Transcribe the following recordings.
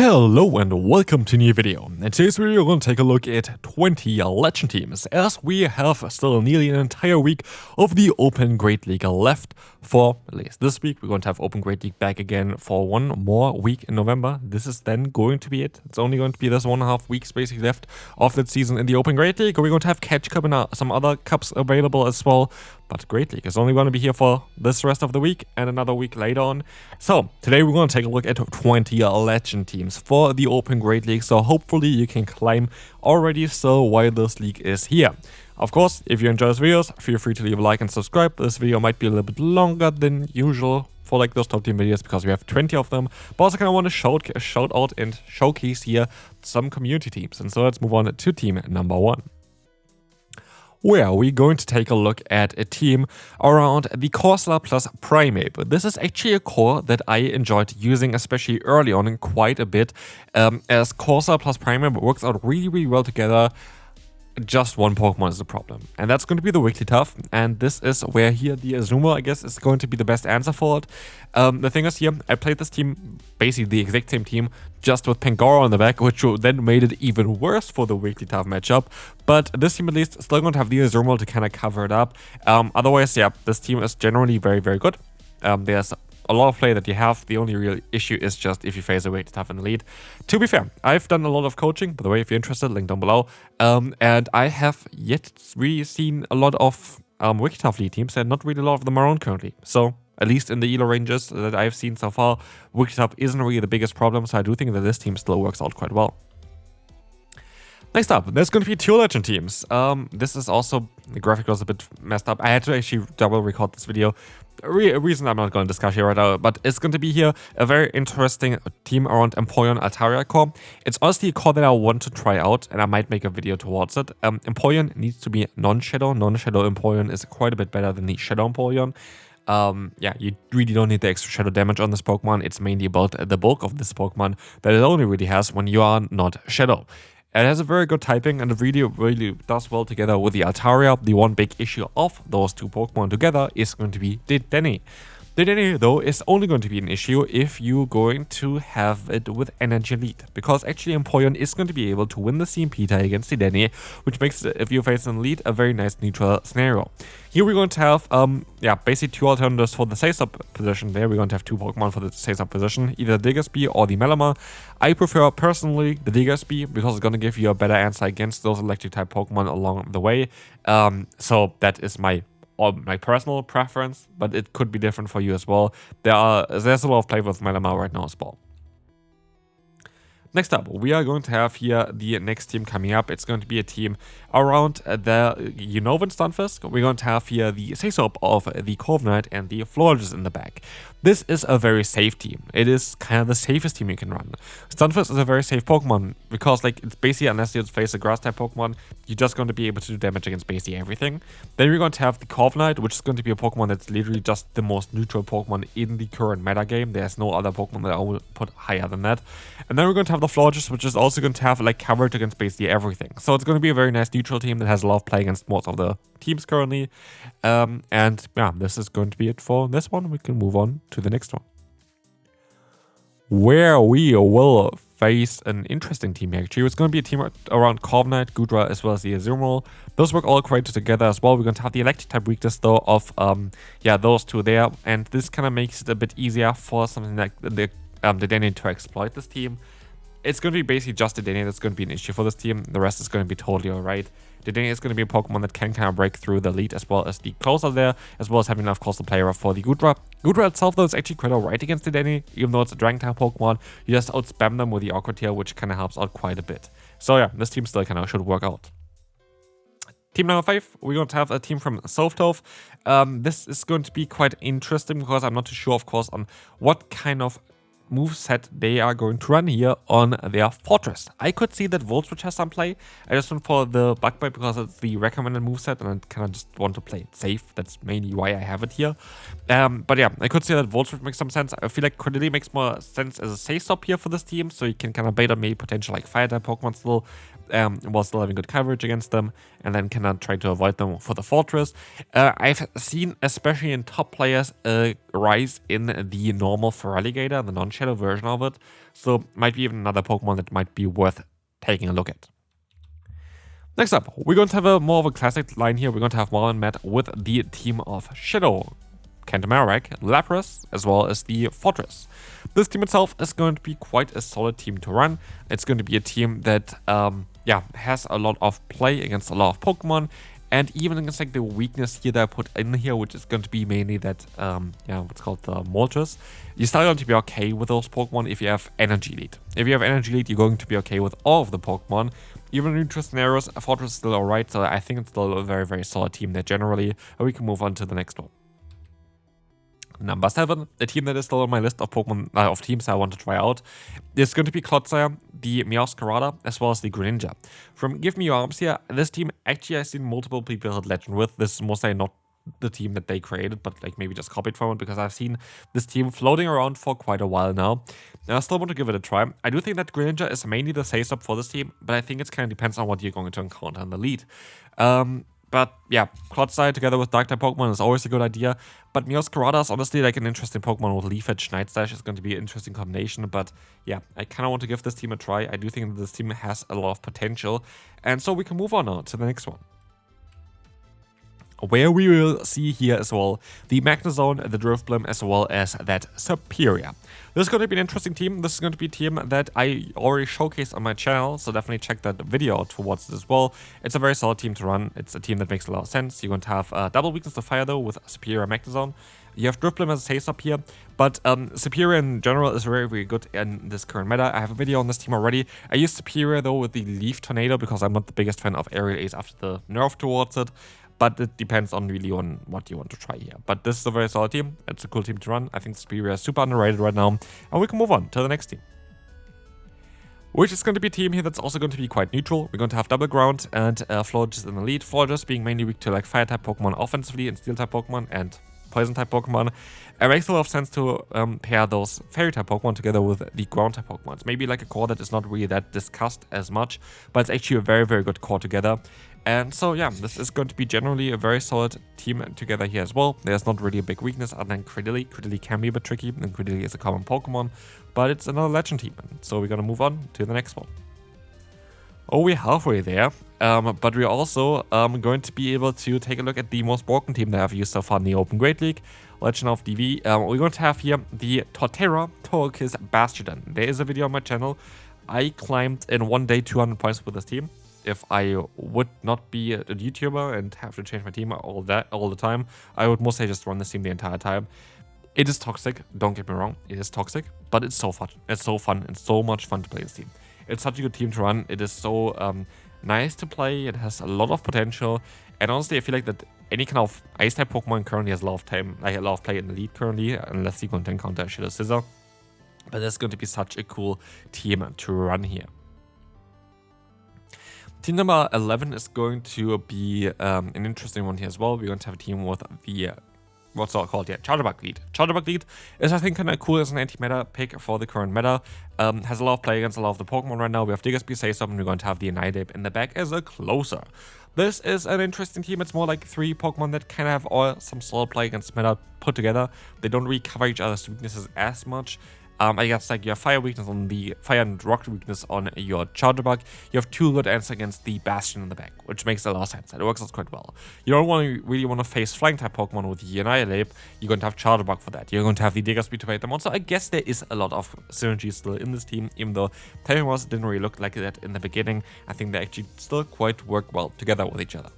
Hello and welcome to a new video. In today's video we're going to take a look at 20 legend teams, as we have still nearly an entire week of the Open Great League left for at least this week. We're going to have Open Great League back again for one more week in November. This is then going to be it. It's only going to be this 1.5 weeks basically left of that season in the Open Great League. We're going to have Catch Cup and some other cups available as well. But Great League is only going to be here for this rest of the week and another week later on. So today we're going to take a look at 20 legend teams for the Open Great League. So hopefully you can climb already so while this league is here. Of course, if you enjoy these videos, feel free to leave a like and subscribe. This video might be a little bit longer than usual for like those top team videos because we have 20 of them. But also kind of want to shout out and showcase here some community teams. And so let's move on to team number 1. Where we're going to take a look at a team around the Corsair plus Primate. This is actually a core that I enjoyed using, especially early on, and quite a bit, as Corsair plus Primate works out really well together. Just one Pokemon is the problem, and that's going to be the Wigglytuff, and this is where here the Azumarill, I guess, is going to be the best answer for it. The thing is here, I played this team, basically the exact same team, just with Pangoro on the back, which then made it even worse for the Wigglytuff matchup, but this team at least is still going to have the Azumarill to kind of cover it up. Otherwise, yeah, this team is generally very good. There's a lot of play that you have. The only real issue is just if you face a Wigglytuff in the lead. To be fair, I've done a lot of coaching, by the way, if you're interested, link down below. And I have yet really seen a lot of Wigglytuff lead teams, and not really a lot of them around currently. So, at least in the Elo ranges that I've seen so far, Wigglytuff isn't really the biggest problem, so I do think that this team still works out quite well. Next up, there's going to be 2 legend teams. This is also, the graphic was a bit messed up. I had to actually double record this video. A reason I'm not going to discuss here right now, but it's going to be here a very interesting team around Empoleon Altaria core. It's honestly a core that I want to try out, and I might make a video towards it. Empoleon needs to be non-shadow. Non-shadow Empoleon is quite a bit better than the shadow Empoleon. Yeah, you really don't need the extra shadow damage on this Pokemon. It's mainly about the bulk of this Pokemon that it only really has when you are not shadow. It has a very good typing, and it really does well together with the Altaria. The one big issue of those 2 Pokemon together is going to be the Denny. The Denny, though, is only going to be an issue if you're going to have it with Energy Lead, because actually Empoleon is going to be able to win the CMP tie against the Denny, which makes it, if you face in lead, a very nice neutral scenario. Here we're going to have, yeah, basically 2 alternatives for the Say-Stop position there. We're going to have 2 Pokemon for the Say-Stop position, either the Diggersby or the Malamar. I prefer, personally, the Diggersby, because it's going to give you a better answer against those electric-type Pokemon along the way. So that is my personal preference, but it could be different for you as well. There's a lot of play with Malamar right now as well. Next up, we are going to have here the next team coming up. It's going to be a team around the Unova Stunfisk. We're going to have here the Say-Stop of the Corviknight and the Florges in the back. This is a very safe team. It is kind of the safest team you can run. Stunfisk is a very safe Pokemon because, like, it's basically, unless you face a grass type Pokemon, you're just going to be able to do damage against basically everything. Then we're going to have the Corviknight, which is going to be a Pokemon that's literally just the most neutral Pokemon in the current meta game. There's no other Pokemon that I will put higher than that. And then we're going to have the Florges, which is also going to have like coverage against basically everything. So it's going to be a very nice neutral team that has a lot of play against most of the teams currently. And yeah, this is going to be it for this one. We can move on to the next one, where we will face an interesting team actually. It's going to be a team around Corviknight, Goodra, as well as the Azumarill. Those work all great together as well. We're going to have the electric type weakness though of yeah, those 2 there, and this kind of makes it a bit easier for something like the Denny to exploit this team. It's going to be basically just the Denny that's going to be an issue for this team. The rest is going to be totally alright. The Denny is going to be a Pokemon that can kind of break through the lead as well as the closer there, as well as having enough coastal player for the Goodra. Goodra itself, though, is actually quite alright against the Denny, even though it's a Dragon type Pokemon. You just outspam them with the Awkward Tail, which kind of helps out quite a bit. So yeah, this team still kind of should work out. Team number 5, we're going to have a team from Softove. This is going to be quite interesting because I'm not too sure, of course, on what kind of moveset they are going to run here on their Fortress. I could see that Voltswitch has some play. I just went for the Bug Bite because it's the recommended moveset and I kind of just want to play it safe. That's mainly why I have it here. But yeah, I could see that Voltswitch makes some sense. I feel like Cordillera makes more sense as a Say-Stop here for this team, so you can kind of bait on maybe potential like Fire-type Pokemon still, while still having good coverage against them, and then kind of try to avoid them for the Fortress. I've seen, especially in top players, a rise in the normal Feraligatr, the non shadow version of it. So might be even another Pokemon that might be worth taking a look at. Next up, we're going to have a more of a classic line here. We're going to have Marlon met with the team of Shadow, Kentamarak, Lapras, as well as the Fortress. This team itself is going to be quite a solid team to run. It's going to be a team that, has a lot of play against a lot of Pokemon, and even against like the weakness here that I put in here, which is going to be mainly that, what's called the Moltres. You're still going to be okay with those Pokemon if you have Energy Lead. If you have Energy Lead, you're going to be okay with all of the Pokemon. Even neutral scenarios, Fortress is still alright, so I think it's still a very, very solid team there generally. And we can move on to the next one. Number 7, a team that is still on my list of Pokemon of teams I want to try out, is going to be Clodsire, the Meowscarada, as well as the Greninja. From Give Me Your Arms here, this team actually I've seen multiple people hit Legend with. This is mostly not the team that they created, but like maybe just copied from it, because I've seen this team floating around for quite a while now. And I still want to give it a try. I do think that Greninja is mainly the safe-up for this team, but I think it kind of depends on what you're going to encounter in the lead. But yeah, Clodsire together with Dark-type Pokemon is always a good idea. But Meowscarada is honestly like an interesting Pokemon with Leaf Edge. Night Slash is going to be an interesting combination. But yeah, I kind of want to give this team a try. I do think that this team has a lot of potential. And so we can move on now to the next one, where we will see here as well the Magnezone, the Drifblim, as well as that Superior. This is going to be an interesting team. This is going to be a team that I already showcased on my channel, so definitely check that video out towards it as well. It's a very solid team to run. It's a team that makes a lot of sense. You're going to have double weakness to fire though with Superior Magnezone. You have Drifblim as a safe up here, but Superior in general is very, very good in this current meta. I have a video on this team already. I use Superior though with the Leaf Tornado because I'm not the biggest fan of Aerial Ace after the nerf towards it. But it depends on really on what you want to try here. But this is a very solid team. It's a cool team to run. I think Superior is super underrated right now. And we can move on to the next team, which is going to be a team here that's also going to be quite neutral. We're going to have Double Ground and Florges in the lead. Florges being mainly weak to like Fire-type Pokemon offensively and Steel-type Pokemon and Poison-type Pokemon. It makes a lot of sense to pair those Fairy-type Pokemon together with the Ground-type Pokemon. It's maybe like a core that is not really that discussed as much, but it's actually a very, very good core together. And so yeah, this is going to be generally a very solid team together here as well. There's not really a big weakness other than Credilly. Credilly can be a bit tricky, and Credilly is a common Pokemon, but it's another legend team. So we're gonna move on to the next one. Oh, we're halfway there, but we're also going to be able to take a look at the most broken team that I've used so far in the Open Great League, LilyKatchum. We're going to have here the Torterra Torquis Bastion. There is a video on my channel. I climbed in one day 200 points with this team. If I would not be a YouTuber and have to change my team all the time, I would mostly just run this team the entire time. It is toxic, don't get me wrong, it is toxic, but it's so fun. It's so fun and so much fun to play this team. It's such a good team to run. It is so nice to play. It has a lot of potential, and honestly, I feel like that any kind of Ice-type Pokemon currently has a lot of time, like a lot of play in the lead currently, unless you're going to encounter a Shadow Scissor. But it's going to be such a cool team to run here. Team number 11 is going to be an interesting one here as well. We're going to have a team with the, what's it called? Yeah, Charjabug lead. Charjabug lead is, I think, kind of cool as an anti-meta pick for the current meta. Has a lot of play against a lot of the Pokemon right now. We have Diggersby, Saysop, and we're going to have the Annihilate in the back as a closer. This is an interesting team. It's more like 3 Pokemon that kind of have all some solid play against meta put together. They don't really cover each other's weaknesses as much. I guess like you have Fire weakness on the Fire and Rock weakness on your Charjabug. You have 2 good answers against the Bastion in the back, which makes a lot of sense. It works out quite well. You don't really want to face Flying type Pokemon with the Annihilate. You're going to have Charjabug for that. You're going to have the Diggersby to fight them on. So I guess there is a lot of synergy still in this team, even though Terraforce didn't really look like that in the beginning. I think they actually still quite work well together with each other.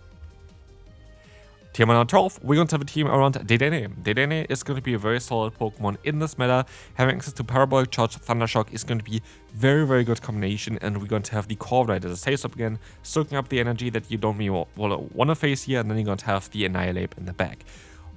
Team number 12, we're going to have a team around Dedenne. Dedenne is going to be a very solid Pokemon in this meta. Having access to Parabolic Charge, Thunder Shock is going to be very, very good combination, and we're going to have the Corviknight as a safe up again, soaking up the energy that you don't really want to face here, and then you're going to have the Annihilate in the back.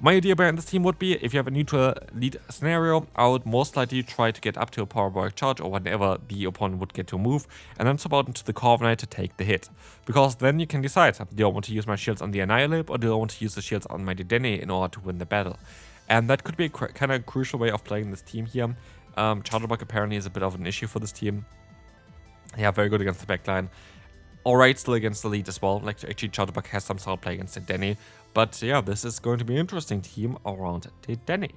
My idea behind this team would be, if you have a neutral lead scenario, I would most likely try to get up to a Parabolic Charge or whenever the opponent would get to a move, and then swap out into the Corviknight to take the hit. Because then you can decide, do I want to use my shields on the Annihilate, or do I want to use the shields on my Dedenne in order to win the battle? And that could be a kind of crucial way of playing this team here. Charjabug apparently is a bit of an issue for this team. Yeah, very good against the backline. Alright, still against the lead as well. Like, actually, Charjabug has some solid play against Dedenne. But yeah, this is going to be an interesting team around Dedenne.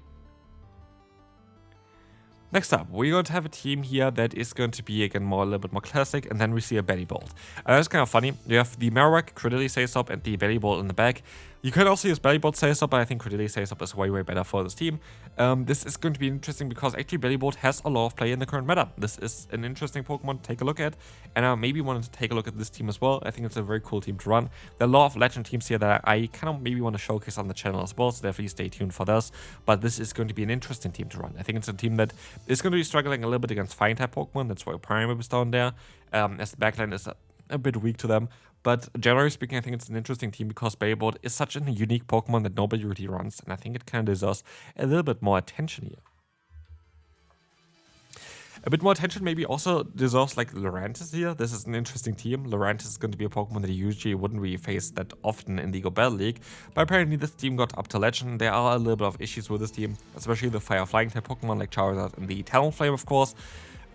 Next up, we're going to have a team here that is going to be, again, a little bit more classic, and then we see a Belly Bolt. That's kind of funny. You have the Marowak, Credilli Saysop, and the Belly Bolt in the back. You can also use Belly Bolt Saysop, but I think Credilli Saysop is way better for this team. This is going to be interesting because actually Belly Bolt has a lot of play in the current meta. This is an interesting Pokemon to take a look at, and I maybe wanted to take a look at this team as well. I think it's a very cool team to run. There are a lot of legend teams here that I kind of maybe want to showcase on the channel as well, so definitely stay tuned for this. But this is going to be an interesting team to run. I think it's a team that is going to be struggling a little bit against Fire-type Pokemon. That's why Prime is down there, as the backline is a bit weak to them. But generally speaking, I think it's an interesting team because Belly Bolt is such a unique Pokemon that nobody really runs, and I think it kind of deserves a little bit more attention here. A bit more attention maybe also deserves like Lurantis here. This is an interesting team. Lurantis is going to be a Pokemon that you usually wouldn't really face that often in the GO Battle League, but apparently this team got up to Legend. There are a little bit of issues with this team, especially the Fire Flying type Pokemon like Charizard and the Talonflame, of course.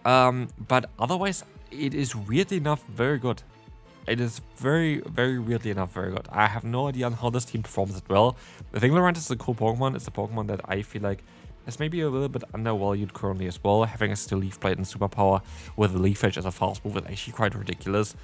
But otherwise, it is weirdly enough very good. It is very weirdly enough very good. I have no idea on how this team performs it well. I think Lurantis is a cool Pokemon. It's a Pokemon that I feel like is maybe a little bit undervalued currently as well. Having a Steel Leaf Blade and Superpower with a Leaf Edge as a fast move is actually quite ridiculous.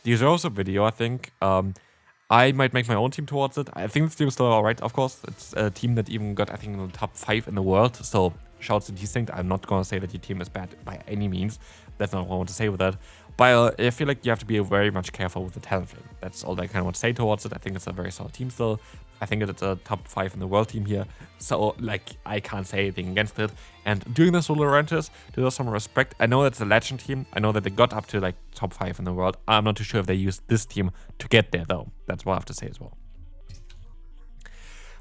There's also a video, I think. I might make my own team towards it. I think this team is still alright, of course. It's a team that even got, I think, in the top 5 in the world. So, shouts to Distinct. I'm not going to say that your team is bad by any means. That's not what I want to say with that. But I feel like you have to be very much careful with the Talonflame. That's all I kind of want to say towards it. I think it's a very solid team still. I think it's a top 5 in the world team here. So, like, I can't say anything against it. And doing this with Lurantis, there's some respect. I know it's a legend team. I know that they got up to, like, top 5 in the world. I'm not too sure if they used this team to get there, though. That's what I have to say as well.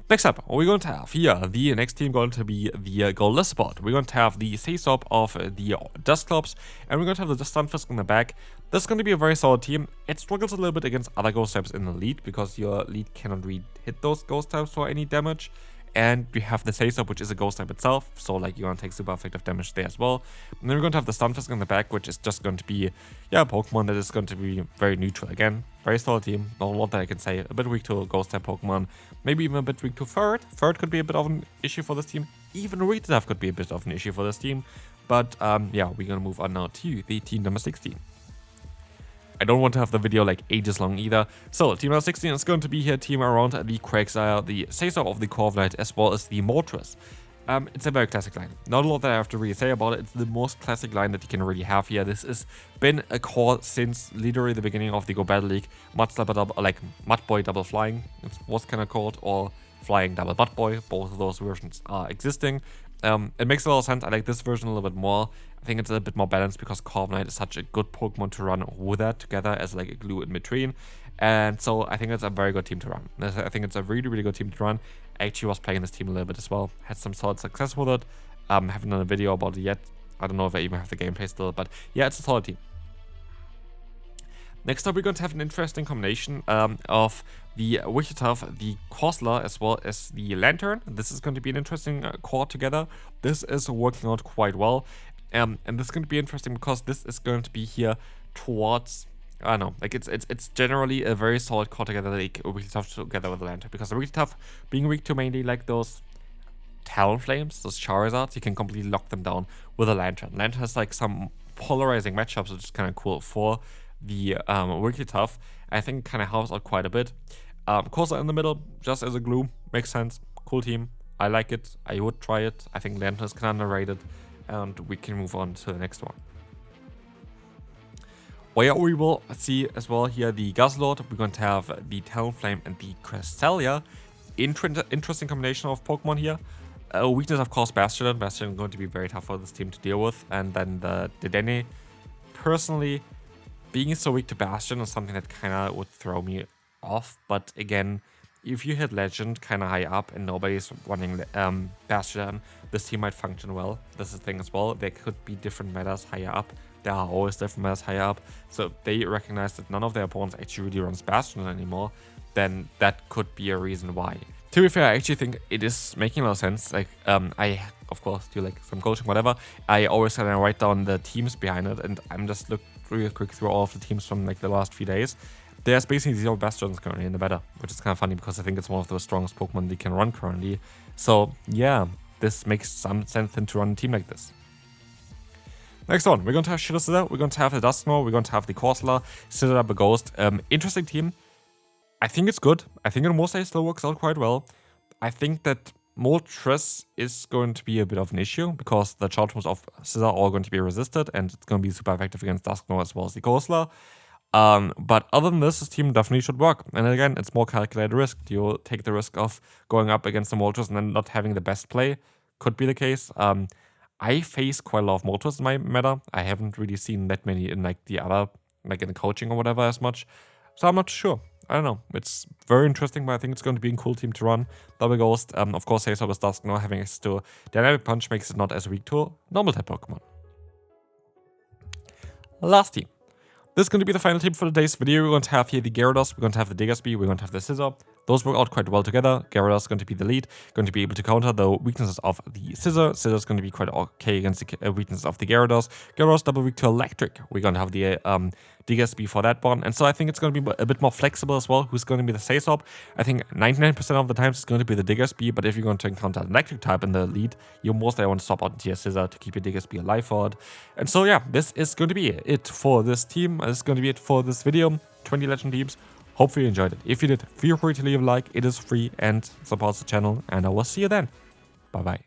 Next up, we're going to have here, the next team going to be the Lostheart. We're going to have the Saysop of the Dusclops, and we're going to have the Stunfisk in the back. This is going to be a very solid team. It struggles a little bit against other ghost types in the lead, because your lead cannot really hit those ghost types for any damage. And we have the Saysop, which is a ghost type itself, so like you're going to take super effective damage there as well. And then we're going to have the Stunfisk in the back, which is just going to be, yeah, a Pokemon that is going to be very neutral again. Very solid team, not a lot that I can say. A bit weak to ghost type Pokemon, maybe even a bit weak to Ferret. Ferret could be a bit of an issue for this team. Even Riccardo could be a bit of an issue for this team. But yeah, we're going to move on now to the team number 16. I don't want to have the video like ages long either. So, team number 16 is going to be here, team around the Quagsire, the Saysop of the Corviknight, as well as the Moltres. It's a very classic line. Not a lot that I have to really say about it. It's the most classic line that you can really have here. This has been a core since literally the beginning of the GO Battle League. Mudboy Double Flying, it was kind of called, or Flying Double Mudboy. Both of those versions are existing. It makes a lot of sense. I like this version a little bit more. I think it's a bit more balanced because Corviknight is such a good Pokemon to run with that together as like a glue in between. And so I think it's a very good team to run. I think it's a really good team to run. I actually was playing this team a little bit as well. Had some solid success with it. Haven't done a video about it yet. I don't know if I even have the gameplay still, but yeah, it's a solid team. Next up, we're going to have an interesting combination of the Wigglytuff, the Corsola, as well as the Lantern. This is going to be an interesting core together. This is working out quite well. And this is going to be interesting because this is going to be here towards, I don't know, like it's generally a very solid core together, like Wigglytuff together with the Lantern. Because the Wigglytuff being weak to mainly like those Talonflames, those Charizards, you can completely lock them down with a Lantern. Lantern has like some polarizing matchups, which is kind of cool for the Wigglytuff. I think kind of helps out quite a bit. Corsola in the middle, just as a glue, makes sense. Cool team, I like it. I would try it. I think Lantern is kind of underrated, and we can move on to the next one. Where we will see as well here the Guzzlord. We're going to have the Talonflame and the Cresselia. Interesting combination of Pokemon here. Weakness, of course, Bastion. Bastion is going to be very tough for this team to deal with. And then the Dedenne. Personally, being so weak to Bastion is something that kind of would throw me off. But again, if you hit Legend kind of high up and nobody's running Bastion, this team might function well. This is the thing as well. There could be different metas higher up. There are always different metas higher up. So if they recognize that none of their opponents actually really runs Bastion anymore, then that could be a reason why. To be fair, I actually think it is making a lot of sense. Like, I, of course, do like some coaching, whatever. I always kind of write down the teams behind it, and I'm just looking real quick through all of the teams from like the last few days. There's basically 0 Bastions currently in the meta, which is kind of funny because I think it's one of the strongest Pokemon they can run currently. So yeah, this makes some sense then to run a team like this. Next one, we're going to have Shitter Scissor, we're going to have the Dusknoir, we're going to have the Corsola, Scissor Double Ghost. Interesting team. I think it's good. I think it mostly still works out quite well. I think that Moltres is going to be a bit of an issue because the charge moves of Scissor are all going to be resisted and it's going to be super effective against Dusknoir as well as the Corsola. But other than this team definitely should work. And again, it's more calculated risk. You take the risk of going up against the Moltres and then not having the best play. Could be the case. I face quite a lot of Moltres in my meta. I haven't really seen that many in like the other, like in the coaching or whatever as much. So I'm not sure. I don't know. It's very interesting, but I think it's going to be a cool team to run. Double Ghost, of course, Hazel with Dusknoir having access to Dynamic Punch makes it not as weak to normal type Pokemon. Last team. This is going to be the final team for today's video. We're going to have here the Gyarados, we're going to have the Diggersby, we're going to have the Scissor. Those work out quite well together. Gyarados is going to be the lead, going to be able to counter the weaknesses of the Scissor. Scissor is going to be quite okay against the weaknesses of the Gyarados. Gyarados double weak to Electric. We're going to have the Diggersby for that one. And so I think it's going to be a bit more flexible as well. Who's going to be the Sasop? I think 99% of the times it's going to be the Diggersby, but if you're going to encounter an Electric type in the lead, you mostly want to swap out into your Scissor to keep your Diggersby alive for it. And so yeah, this is going to be it for this team. This is going to be it for this video. 20 Legend teams. Hopefully you enjoyed it. If you did, feel free to leave a like. It is free and supports the channel. And I will see you then. Bye bye.